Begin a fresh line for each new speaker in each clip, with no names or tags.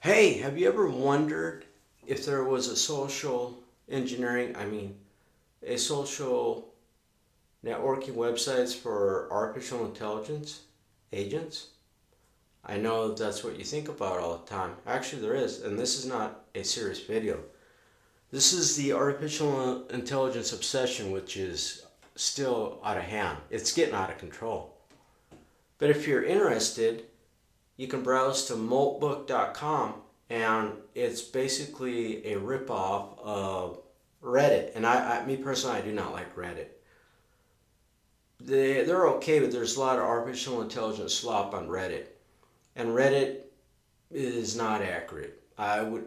Hey, have you ever wondered if there was a social engineering, a social networking websites for artificial intelligence agents? I know that's what you think about all the time. Actually, there is, and this is not a serious video. This is the artificial intelligence obsession, which is still out of hand. It's getting out of control. But if you're interested, you can browse to Moltbook.com, and it's basically a ripoff of Reddit. And me personally, I do not like Reddit. They're okay, but there's a lot of artificial intelligence slop on Reddit, and Reddit is not accurate.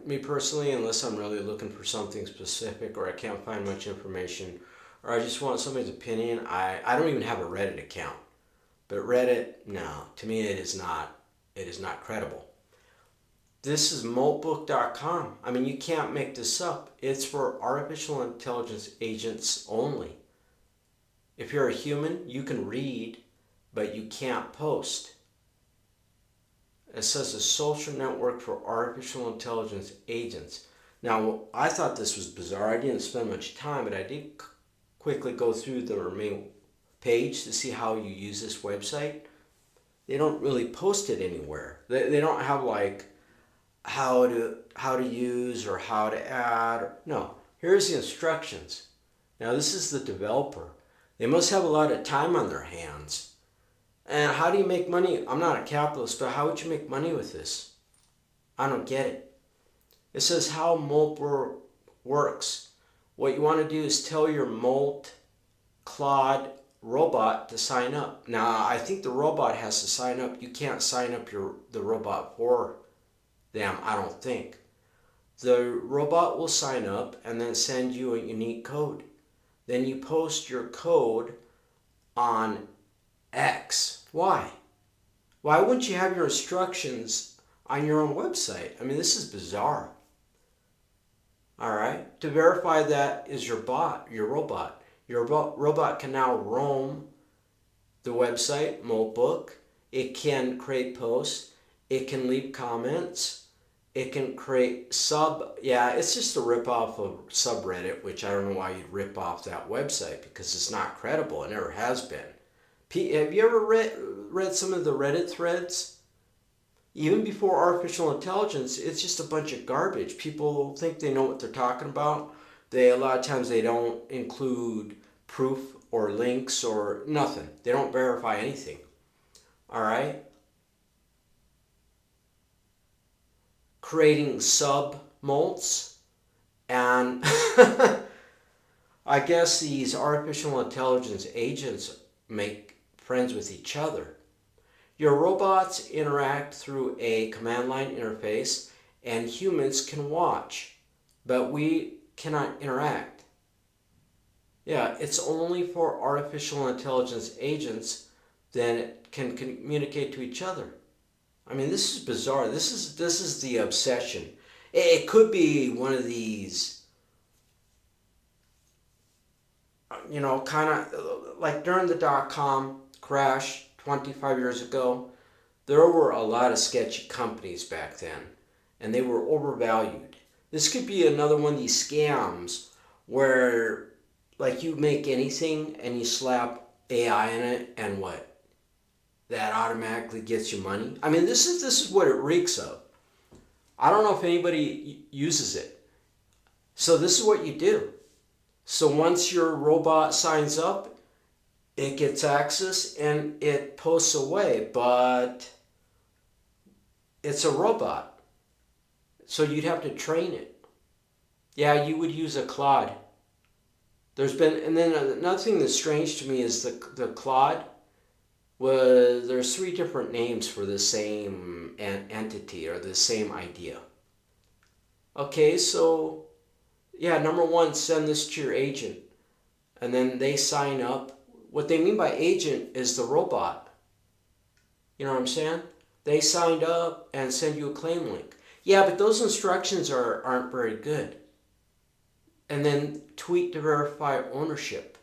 Me personally, unless I'm really looking for something specific or I can't find much information, or I just want somebody's opinion, I don't even have a Reddit account. But Reddit, no, to me it is not credible. This is Moltbook.com. I mean, you can't make this up. It's for artificial intelligence agents only. If you're a human, you can read, but you can't post. It says a social network for artificial intelligence agents. Now, I thought this was bizarre. I didn't spend much time, but I did quickly go through the main page to see how you use this website. They don't really post it anywhere. They don't have like how to use or how to add. No, here's the instructions. Now this is the developer. They must have a lot of time on their hands. And how do you make money? I'm not a capitalist, but how would you make money with this? I don't get it. It says how Moltbook works. What you want to do is tell your Molt Claude robot to sign up. Now, I think the robot has to sign up. You can't sign up the robot for them, I don't think. The robot will sign up and then send you a unique code. Then you post your code on X. Why? Why wouldn't you have your instructions on your own website? I mean, this is bizarre. All right. To verify that is your robot. Your robot can now roam the website, Moltbook. It can create posts. It can leave comments. It can create it's just a ripoff of subreddit, which I don't know why you'd rip off that website because it's not credible. It never has been. Have you ever read some of the Reddit threads? Even before artificial intelligence, it's just a bunch of garbage. People think they know what they're talking about. A lot of times they don't include proof or links or nothing. They don't verify anything. All right? Creating sub molts, and I guess these artificial intelligence agents make friends with each other. Your robots interact through a command line interface, and humans can watch, but we cannot interact. Yeah, it's only for artificial intelligence agents that can communicate to each other. I mean, this is bizarre. This is the obsession. It could be one of these, kind of like during the dot-com crash 25 years ago. There were a lot of sketchy companies back then, and they were overvalued. This could be another one of these scams where, like, you make anything and you slap AI in it, and what? That automatically gets you money. I mean, this is what it reeks of. I don't know if anybody uses it. So this is what you do. So once your robot signs up, it gets access and it posts away, but it's a robot. So you'd have to train it. Yeah, you would use a Claude. And then another thing that's strange to me is the Claude. Well, there's three different names for the same entity or the same idea. Okay, so yeah, number one, send this to your agent, and then they sign up. What they mean by agent is the robot. You know what I'm saying? They signed up and send you a claim link. Yeah, but those instructions aren't very good. And then tweet to verify ownership.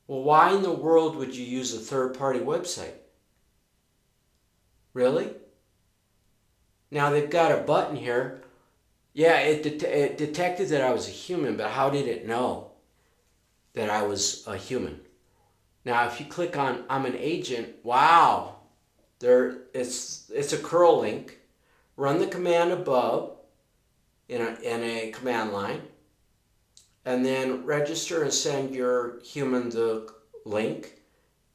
Well, why in the world would you use a third-party website? Really? Now they've got a button here. Yeah, it detected that I was a human, but how did it know that I was a human? Now, if you click on I'm an agent, wow, it's a curl link. Run the command above in a command line, and then register and send your human the link.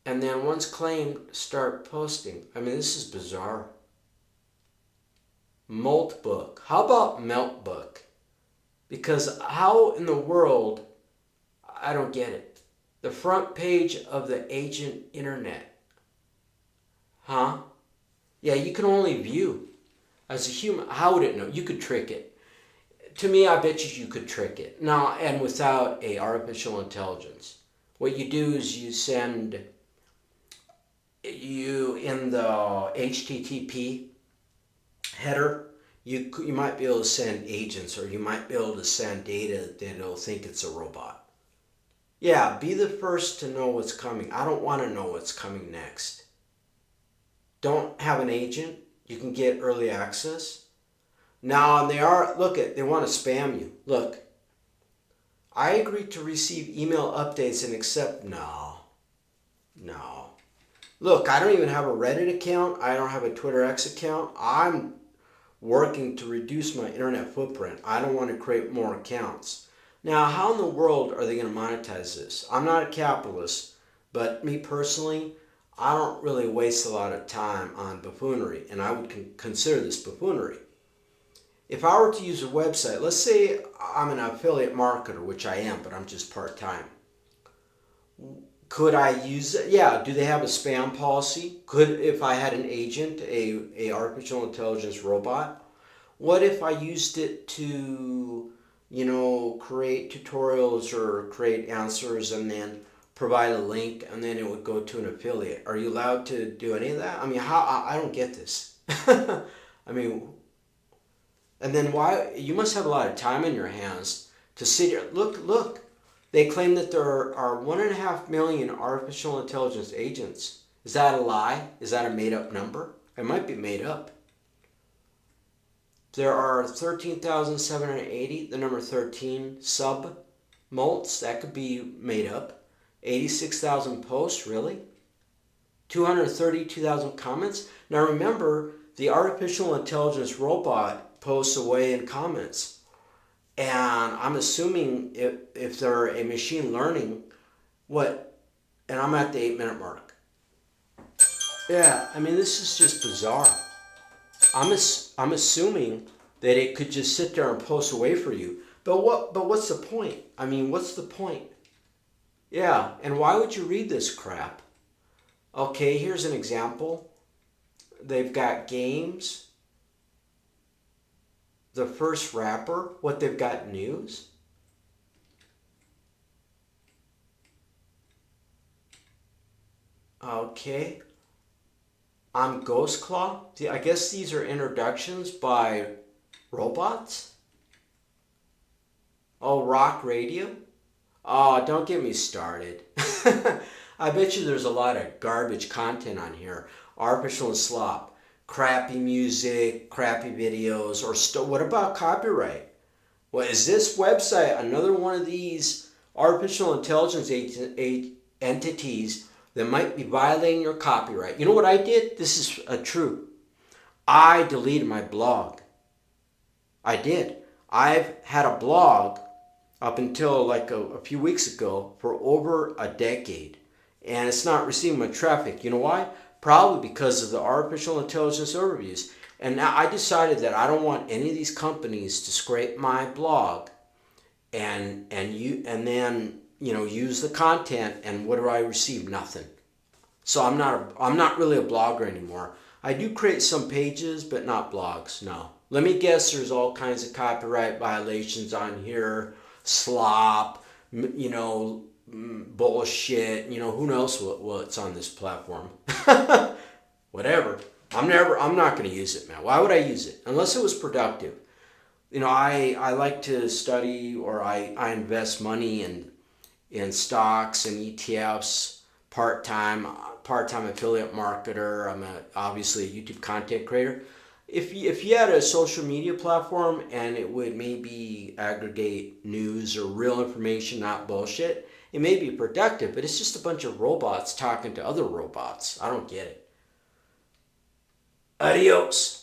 And then once claimed, start posting. I mean, this is bizarre. Moltbook. How about Meltbook? Because how in the world, I don't get it. The front page of the agent internet. Huh? Yeah, you can only view. As a human, how would it know? You could trick it. To me, I bet you could trick it. Now, and without a artificial intelligence. What you do is you send you in the HTTP header, you might be able to send agents, or you might be able to send data that it'll think it's a robot. Yeah, be the first to know what's coming. I don't want to know what's coming next. Don't have an agent. You can get early access. Now they want to spam you. Look, I agree to receive email updates and accept. No. Look, I don't even have a Reddit account. I don't have a Twitter X account. I'm working to reduce my internet footprint. I don't want to create more accounts. Now, how in the world are they going to monetize this? I'm not a capitalist, but me personally, I don't really waste a lot of time on buffoonery, and I would consider this buffoonery. If I were to use a website, let's say I'm an affiliate marketer, which I am, but I'm just part-time. Could I use it? Yeah. Do they have a spam policy? If I had an agent, a artificial intelligence robot, what if I used it to, create tutorials or create answers and then provide a link and then it would go to an affiliate? Are you allowed to do any of that? I mean, I don't get this. I mean, and then why? You must have a lot of time in your hands to sit here. Look. They claim that there are 1.5 million artificial intelligence agents. Is that a lie? Is that a made up number? It might be made up. There are 13,780, the number 13, sub mults. That could be made up. 86,000 posts, really? 232,000 comments. Now remember, the artificial intelligence robot posts away in comments. And I'm assuming if they're a machine learning, and I'm at the 8-minute mark. Yeah, I mean, this is just bizarre. I'm assuming that it could just sit there and post away for you. But what's the point? I mean, what's the point? Yeah, and why would you read this crap? Okay, here's an example. They've got games. The first rapper, what they've got news. Okay. I'm Ghost Claw. I guess these are introductions by robots. Oh, rock radio. Oh, don't get me started. I bet you there's a lot of garbage content on here. Artificial and slop. Crappy music, crappy videos, or what about copyright? Well, is this website another one of these artificial intelligence entities that might be violating your copyright? You know what I did? This is true. I deleted my blog. I did. I've had a blog up until like a few weeks ago for over a decade, and it's not receiving much traffic. You know why? Probably because of the artificial intelligence overviews. And now I decided that I don't want any of these companies to scrape my blog and then use the content, and what do I receive? Nothing. So I'm not really a blogger anymore. I do create some pages, but not blogs. No. Let me guess, there's all kinds of copyright violations on here, slop, bullshit, who knows what's on this platform. Whatever. I'm not going to use it, man. Why would I use it? Unless it was productive. I like to study, or I invest money in stocks and ETFs, part-time affiliate marketer. I'm obviously a YouTube content creator. if you had a social media platform and it would maybe aggregate news or real information, not bullshit, it may be productive, but it's just a bunch of robots talking to other robots. I don't get it. Adios.